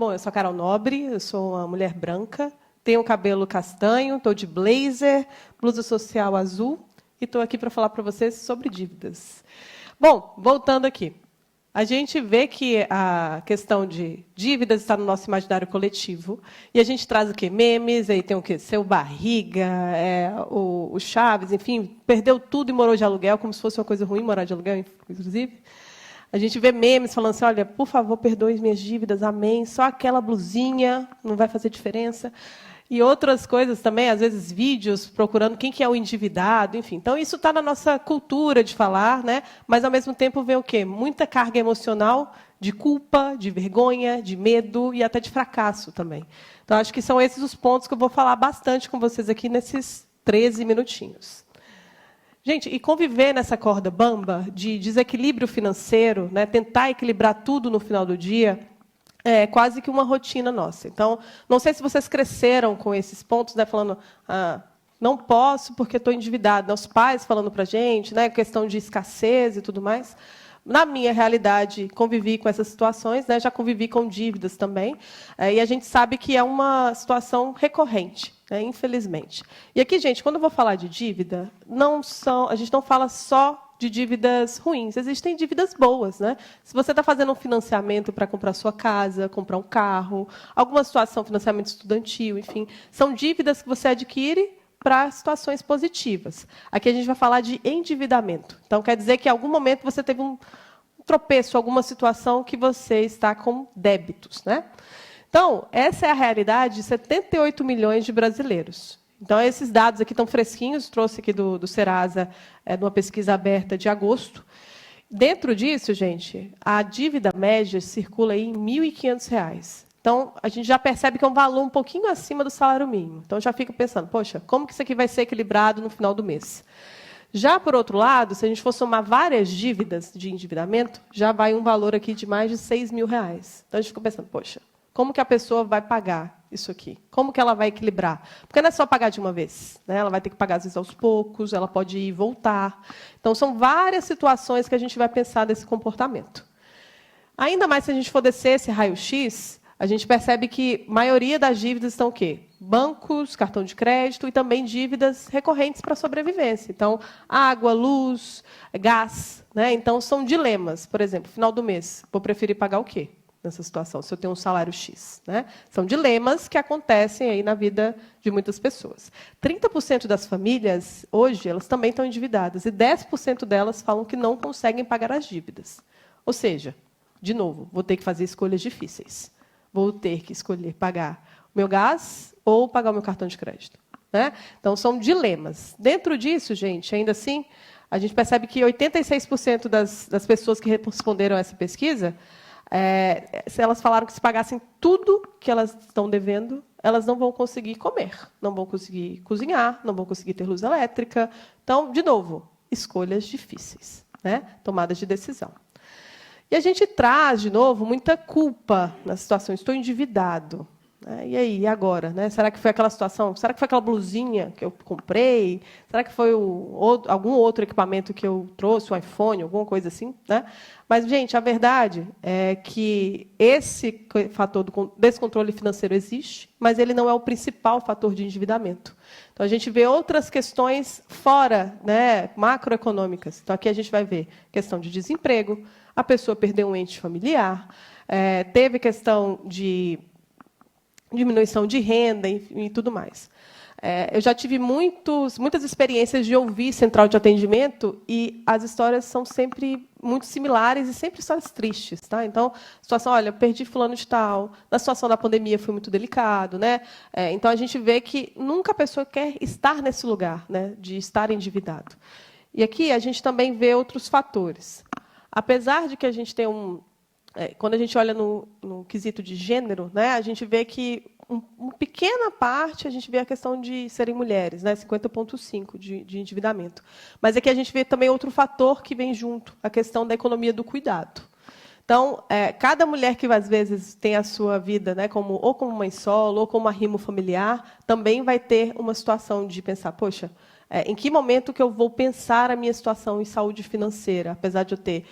Bom, eu sou a Carol Nobre, eu sou uma mulher branca, tenho cabelo castanho, estou de blazer, blusa social azul e estou aqui para falar para vocês sobre dívidas. Bom, voltando aqui. A gente vê que a questão de dívidas está no nosso imaginário coletivo. E a gente traz o quê? Memes, aí tem o quê? Seu Barriga, o Chaves, enfim, perdeu tudo e morou de aluguel, como se fosse uma coisa ruim morar de aluguel, inclusive. A gente vê memes falando assim, olha, por favor, perdoe minhas dívidas, amém, só aquela blusinha não vai fazer diferença. E outras coisas também, às vezes vídeos procurando quem que é o endividado, enfim. Então, isso está na nossa cultura de falar, né? Mas, ao mesmo tempo, vem o quê? Muita carga emocional de culpa, de vergonha, de medo e até de fracasso também. Então, acho que são esses os pontos que eu vou falar bastante com vocês aqui nesses 13 minutinhos. Gente, e conviver nessa corda bamba de desequilíbrio financeiro, né, tentar equilibrar tudo no final do dia, é quase que uma rotina nossa. Então, não sei se vocês cresceram com esses pontos, né, falando, não posso porque estou endividado. Os pais falando para a gente, né, questão de escassez e tudo mais. Na minha realidade, convivi com essas situações, né, já convivi com dívidas também, e a gente sabe que é uma situação recorrente, né, infelizmente. E aqui, gente, quando eu vou falar de dívida, a gente não fala só de dívidas ruins, existem dívidas boas, né? Se você está fazendo um financiamento para comprar sua casa, comprar um carro, alguma situação, financiamento estudantil, enfim, são dívidas que você adquire para situações positivas. Aqui a gente vai falar de endividamento. Então, quer dizer que, em algum momento, você teve um tropeço, alguma situação que você está com débitos, né? Então, essa é a realidade de 78 milhões de brasileiros. Então, esses dados aqui estão fresquinhos, trouxe aqui do Serasa, de uma pesquisa aberta de agosto. Dentro disso, gente, a dívida média circula aí em R$ 1.500. Então, a gente já percebe que é um valor um pouquinho acima do salário mínimo. Então, já fica pensando, poxa, como que isso aqui vai ser equilibrado no final do mês? Já, por outro lado, se a gente for somar várias dívidas de endividamento, já vai um valor aqui de mais de R$ 6.000. Então, a gente fica pensando, poxa, como que a pessoa vai pagar isso aqui? Como que ela vai equilibrar? Porque não é só pagar de uma vez, né? Ela vai ter que pagar, às vezes, aos poucos, ela pode ir e voltar. Então, são várias situações que a gente vai pensar desse comportamento. Ainda mais se a gente for descer esse raio-x, a gente percebe que a maioria das dívidas estão o quê? Bancos, cartão de crédito e também dívidas recorrentes para a sobrevivência. Então, água, luz, gás, né? Então, são dilemas. Por exemplo, final do mês, vou preferir pagar o quê nessa situação, se eu tenho um salário X, né? São dilemas que acontecem aí na vida de muitas pessoas. 30% das famílias, hoje, elas também estão endividadas, e 10% delas falam que não conseguem pagar as dívidas. Ou seja, de novo, vou ter que fazer escolhas difíceis. Vou ter que escolher pagar o meu gás ou pagar o meu cartão de crédito, né? Então, são dilemas. Dentro disso, gente, ainda assim, a gente percebe que 86% das pessoas que responderam a essa pesquisa, se elas falaram que se pagassem tudo que elas estão devendo, elas não vão conseguir comer, não vão conseguir cozinhar, não vão conseguir ter luz elétrica. Então, de novo, escolhas difíceis, né? Tomadas de decisão. E a gente traz, de novo, muita culpa nas situações. Estou endividado. E aí, e agora? Né? Será que foi aquela situação? Será que foi aquela blusinha que eu comprei? Será que foi algum outro equipamento que eu trouxe, um iPhone, alguma coisa assim? Né? Mas, gente, a verdade é que esse fator do descontrole financeiro existe, mas ele não é o principal fator de endividamento. Então, a gente vê outras questões fora, né, macroeconômicas. Então, aqui a gente vai ver questão de desemprego, a pessoa perdeu um ente familiar, teve questão de diminuição de renda e tudo mais. Eu já tive muitas experiências de ouvir central de atendimento e as histórias são sempre muito similares e sempre histórias tristes. Tá? Então, situação, olha, perdi fulano de tal, na situação da pandemia foi muito delicado. Né? Então, a gente vê que nunca a pessoa quer estar nesse lugar, né, de estar endividado. E aqui a gente também vê outros fatores. Apesar de que a gente tem quando a gente olha no quesito de gênero, né, a gente vê que uma pequena parte, a gente vê a questão de serem mulheres, né, 50,5% de endividamento. Mas aqui a gente vê também outro fator que vem junto, a questão da economia do cuidado. Então, cada mulher que, às vezes, tem a sua vida, né, ou como mãe solo, ou como arrimo familiar, também vai ter uma situação de pensar, poxa, Em que momento que eu vou pensar a minha situação em saúde financeira, apesar de eu ter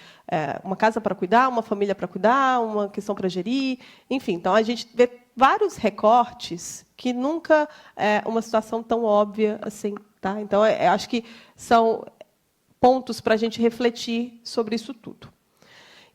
uma casa para cuidar, uma família para cuidar, uma questão para gerir, enfim. Então, a gente vê vários recortes que nunca é uma situação tão óbvia assim. Tá? Então, acho que são pontos para a gente refletir sobre isso tudo.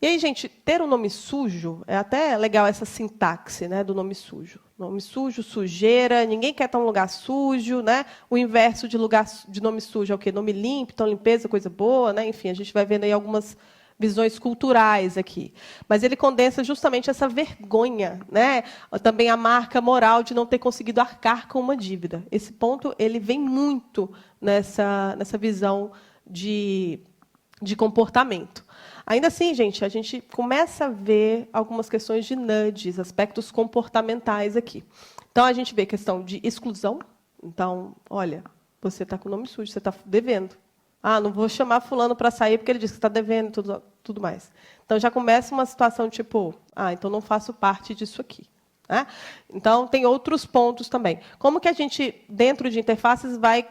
E aí, gente, ter um nome sujo, é até legal essa sintaxe, né, do nome sujo. Nome sujo, sujeira, ninguém quer estar num lugar sujo, né? O inverso de nome sujo é o quê? Nome limpo, então limpeza, coisa boa, né? Enfim, a gente vai vendo aí algumas visões culturais aqui. Mas ele condensa justamente essa vergonha, né? Também a marca moral de não ter conseguido arcar com uma dívida. Esse ponto ele vem muito nessa visão de comportamento. Ainda assim, gente, a gente começa a ver algumas questões de nudges, aspectos comportamentais aqui. Então, a gente vê questão de exclusão. Então, olha, você está com o nome sujo, você está devendo. Ah, não vou chamar fulano para sair porque ele disse que está devendo e tudo mais. Então, já começa uma situação tipo, então não faço parte disso aqui. Né? Então, tem outros pontos também. Como que a gente, dentro de interfaces, vai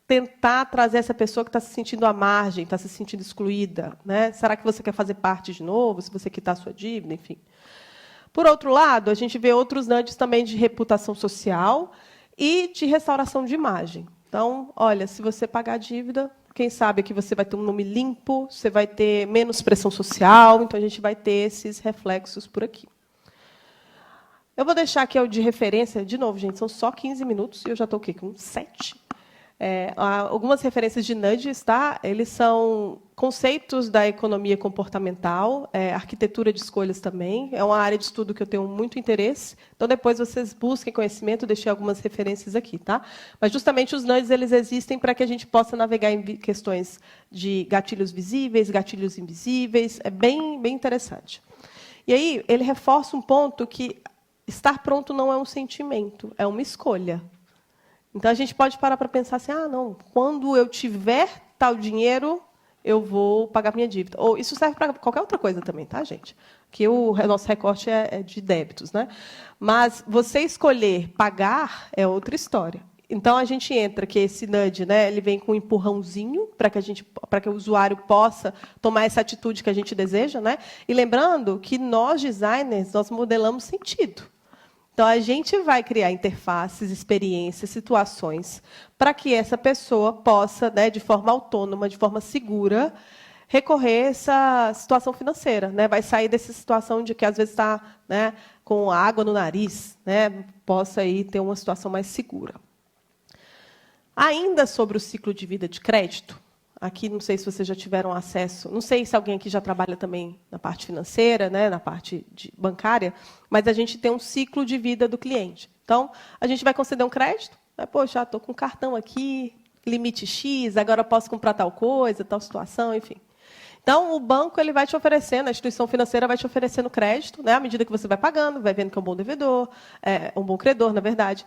tentar trazer essa pessoa que está se sentindo à margem, está se sentindo excluída, né? Será que você quer fazer parte de novo? Se você quitar a sua dívida, enfim. Por outro lado, a gente vê outros nudges também de reputação social e de restauração de imagem. Então, olha, se você pagar a dívida, quem sabe que você vai ter um nome limpo, você vai ter menos pressão social, então a gente vai ter esses reflexos por aqui. Eu vou deixar aqui o de referência, de novo, gente, são só 15 minutos e eu já estou aqui com 7. Algumas referências de nudges, tá? Eles são conceitos da economia comportamental, arquitetura de escolhas também. É uma área de estudo que eu tenho muito interesse. Então, depois vocês busquem conhecimento, deixei algumas referências aqui. Tá? Mas, justamente, os nudges eles existem para que a gente possa navegar em questões de gatilhos visíveis, gatilhos invisíveis. É bem interessante. E aí, ele reforça um ponto que estar pronto não é um sentimento, é uma escolha. Então, a gente pode parar para pensar assim, não, quando eu tiver tal dinheiro, eu vou pagar minha dívida. Ou isso serve para qualquer outra coisa também, tá, gente? Que o nosso recorte é de débitos, né? Mas você escolher pagar é outra história. Então, a gente entra que esse nudge, né, ele vem com um empurrãozinho para que o usuário possa tomar essa atitude que a gente deseja, né? E lembrando que nós, designers, nós modelamos sentido. Então, a gente vai criar interfaces, experiências, situações, para que essa pessoa possa, né, de forma autônoma, de forma segura, recorrer a essa situação financeira. Né? Vai sair dessa situação de que, às vezes, está, né, com água no nariz, né, possa aí ter uma situação mais segura. Ainda sobre o ciclo de vida de crédito, aqui, não sei se vocês já tiveram acesso, não sei se alguém aqui já trabalha também na parte financeira, né, na parte bancária, mas a gente tem um ciclo de vida do cliente. Então, a gente vai conceder um crédito, né, poxa, estou com um cartão aqui, limite X, agora posso comprar tal coisa, tal situação, enfim. Então, o banco ele vai te oferecendo, a instituição financeira vai te oferecendo crédito, né, à medida que você vai pagando, vai vendo que é um bom devedor, um bom credor, na verdade.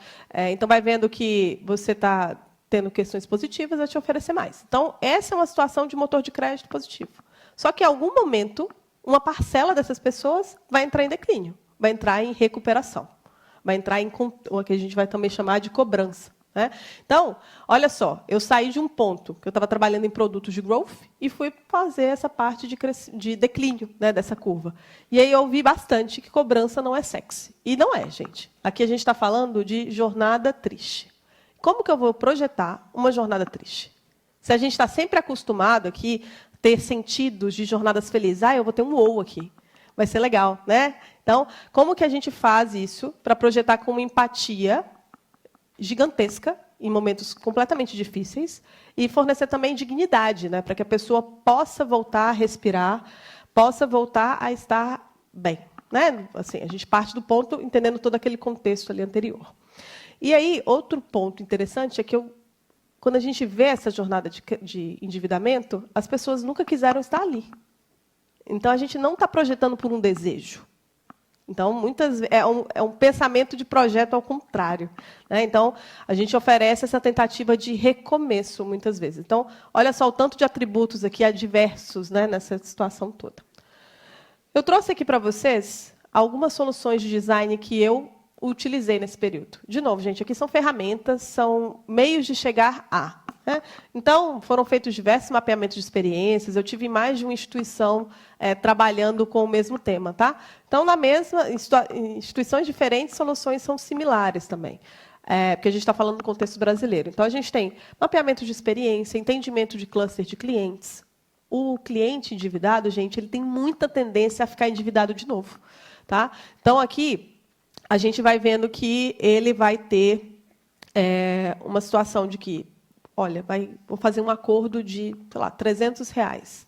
Então, vai vendo que você está tendo questões positivas, vai te oferecer mais. Então, essa é uma situação de motor de crédito positivo. Só que, em algum momento, uma parcela dessas pessoas vai entrar em declínio, vai entrar em recuperação, vai entrar em o que a gente vai também chamar de cobrança. Né? Então, olha só, eu saí de um ponto que eu estava trabalhando em produtos de growth e fui fazer essa parte de declínio, né, dessa curva. E aí eu ouvi bastante que cobrança não é sexy. E não é, gente. Aqui a gente está falando de jornada triste. Como que eu vou projetar uma jornada triste? Se a gente está sempre acostumado aqui a ter sentidos de jornadas felizes, eu vou ter um ou aqui. Vai ser legal, né? Então, como que a gente faz isso para projetar com uma empatia gigantesca em momentos completamente difíceis e fornecer também dignidade, né, para que a pessoa possa voltar a respirar, possa voltar a estar bem, né? Assim, a gente parte do ponto entendendo todo aquele contexto ali anterior. E aí, outro ponto interessante é que quando a gente vê essa jornada de endividamento, as pessoas nunca quiseram estar ali. Então, a gente não está projetando por um desejo. Então, muitas é um pensamento de projeto ao contrário. Né? Então, a gente oferece essa tentativa de recomeço, muitas vezes. Então, olha só o tanto de atributos aqui adversos, né, nessa situação toda. Eu trouxe aqui para vocês algumas soluções de design que eu utilizei nesse período. De novo, gente, aqui são ferramentas, são meios de chegar a. né? Então, foram feitos diversos mapeamentos de experiências. Eu tive mais de uma instituição trabalhando com o mesmo tema. Tá? Então, na mesma, instituições diferentes, soluções são similares também. Porque a gente está falando do contexto brasileiro. Então, a gente tem mapeamento de experiência, entendimento de cluster de clientes. O cliente endividado, gente, ele tem muita tendência a ficar endividado de novo. Tá? Então, aqui, a gente vai vendo que ele vai ter uma situação de que, olha, vou fazer um acordo de, sei lá, R$300.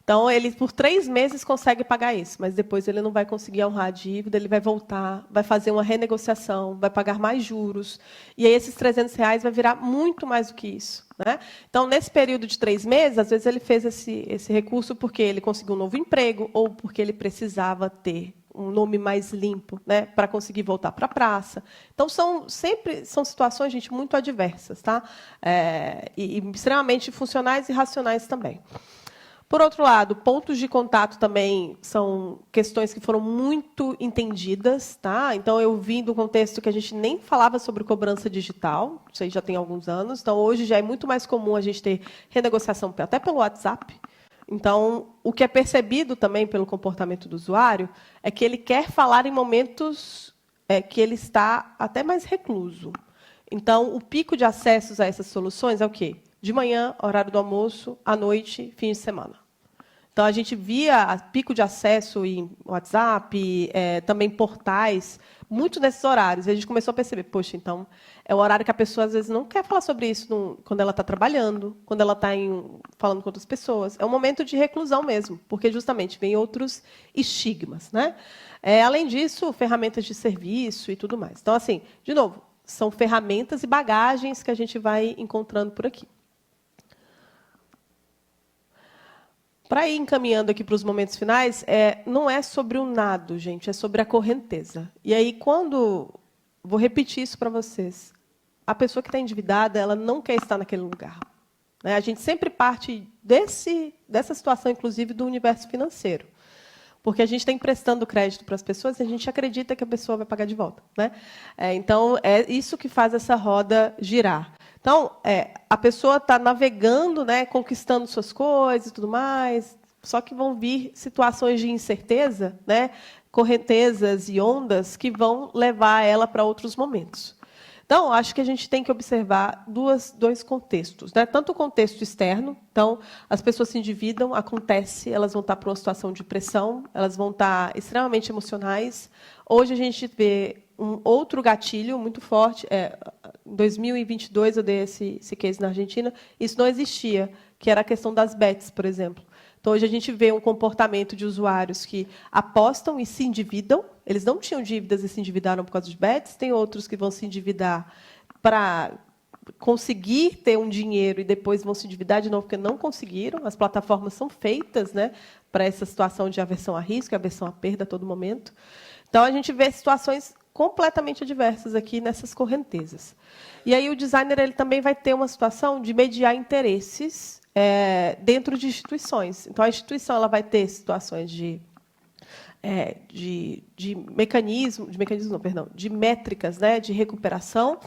Então, ele, por 3 meses, consegue pagar isso, mas depois ele não vai conseguir honrar a dívida, ele vai voltar, vai fazer uma renegociação, vai pagar mais juros, e aí esses R$300 vai virar muito mais do que isso. Né? Então, nesse período de 3 meses, às vezes ele fez esse recurso porque ele conseguiu um novo emprego ou porque ele precisava ter um nome mais limpo, né, para conseguir voltar para a praça. Então, sempre são situações, gente, muito adversas, tá? E extremamente funcionais e racionais também. Por outro lado, pontos de contato também são questões que foram muito entendidas. Tá? Então, eu vim do contexto que a gente nem falava sobre cobrança digital, isso aí já tem alguns anos. Então, hoje já é muito mais comum a gente ter renegociação até pelo WhatsApp. Então, o que é percebido também pelo comportamento do usuário é que ele quer falar em momentos que ele está até mais recluso. Então, o pico de acessos a essas soluções é o quê? De manhã, horário do almoço, à noite, fim de semana. Então, a gente via pico de acesso em WhatsApp, também portais, muito nesses horários. E a gente começou a perceber, poxa, então, é o horário que a pessoa, às vezes, não quer falar sobre isso quando ela está trabalhando, quando ela está falando com outras pessoas. É um momento de reclusão mesmo, porque, justamente, vem outros estigmas. Né? Além disso, ferramentas de serviço e tudo mais. Então, assim, de novo, são ferramentas e bagagens que a gente vai encontrando por aqui. Para ir encaminhando aqui para os momentos finais, não é sobre o nado, gente, é sobre a correnteza. E aí, vou repetir isso para vocês, a pessoa que está endividada, ela não quer estar naquele lugar. Né? A gente sempre parte dessa situação, inclusive, do universo financeiro. Porque a gente está emprestando crédito para as pessoas e a gente acredita que a pessoa vai pagar de volta. Né? Então, é isso que faz essa roda girar. Então, a pessoa está navegando, né, conquistando suas coisas e tudo mais, só que vão vir situações de incerteza, né, correntezas e ondas que vão levar ela para outros momentos. Então, acho que a gente tem que observar dois contextos. Né? Tanto o contexto externo, então, as pessoas se endividam, acontece, elas vão estar para uma situação de pressão, elas vão estar extremamente emocionais. Hoje, a gente vê um outro gatilho muito forte. Em 2022, eu dei esse case na Argentina, isso não existia, que era a questão das bets, por exemplo. Então, hoje a gente vê um comportamento de usuários que apostam e se endividam. Eles não tinham dívidas e se endividaram por causa de bets. Tem outros que vão se endividar para conseguir ter um dinheiro e depois vão se endividar de novo porque não conseguiram. As plataformas são feitas, né, para essa situação de aversão a risco, aversão à perda a todo momento. Então, a gente vê situações completamente adversas aqui nessas correntezas. E aí o designer ele também vai ter uma situação de mediar interesses dentro de instituições. Então, a instituição ela vai ter situações de métricas, né, de recuperação.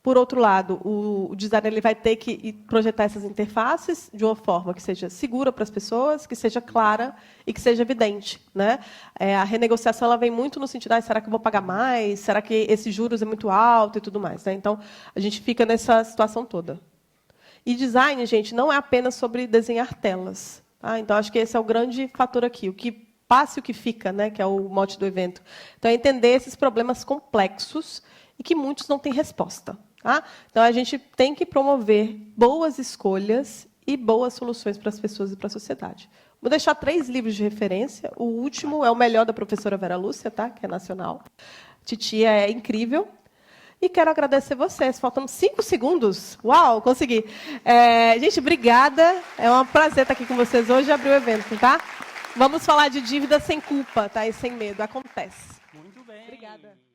Por outro lado, o designer ele vai ter que projetar essas interfaces de uma forma que seja segura para as pessoas, que seja clara e que seja evidente. Né? A renegociação ela vem muito no sentido, será que eu vou pagar mais? Será que esses juros é muito alto e tudo mais? Né? Então, a gente fica nessa situação toda. E design, gente, não é apenas sobre desenhar telas. Tá? Então, acho que esse é o grande fator aqui. O que passa e o que fica, né? Que é o mote do evento. Então, é entender esses problemas complexos e que muitos não têm resposta. Tá? Então, a gente tem que promover boas escolhas e boas soluções para as pessoas e para a sociedade. Vou deixar 3 livros de referência. O último é o melhor da professora Vera Lúcia, tá? Que é nacional. Titia é incrível. E quero agradecer vocês. Faltam 5 segundos. Uau, consegui. Gente, obrigada. É um prazer estar aqui com vocês hoje e abrir o evento. Tá? Vamos falar de dívida sem culpa, tá? E sem medo. Acontece. Muito bem. Obrigada.